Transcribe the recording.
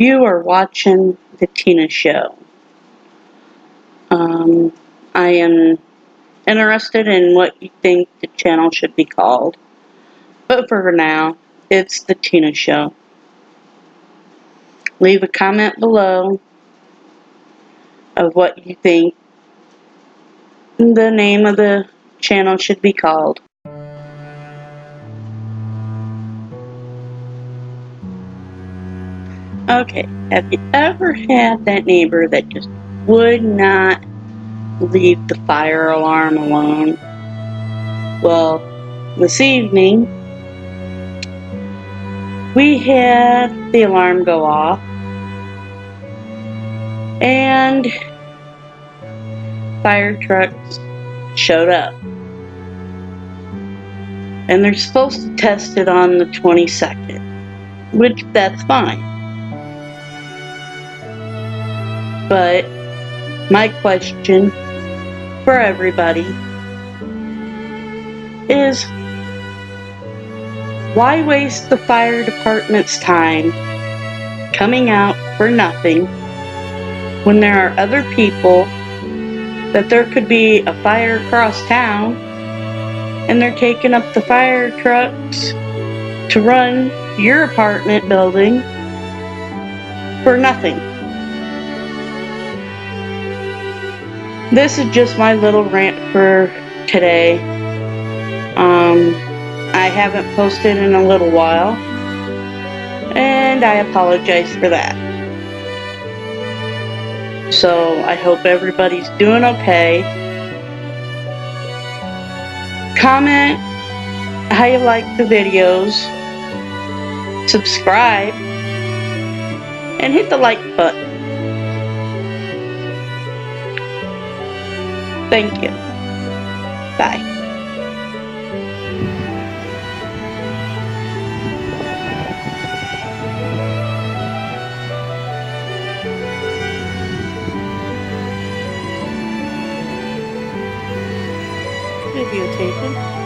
You are watching The Tina Show. I am interested in what you think the channel should be called. But for now, it's The Tina Show. Leave a comment below of what you think the name of the channel should be called. Okay, have you ever had that neighbor that just would not leave the fire alarm alone? Well, this evening, we had the alarm go off, and fire trucks showed up. And they're supposed to test it on the 22nd, which that's fine. But my question for everybody is, why waste the fire department's time coming out for nothing when there are other people that there could be a fire across town and they're taking up the fire trucks to run your apartment building for nothing? This is just my little rant for today. I haven't posted in a little while, and I apologize for that. So I hope everybody's doing okay. Comment how you like the videos, subscribe, and hit the like button. Thank you. Bye. Videotaping.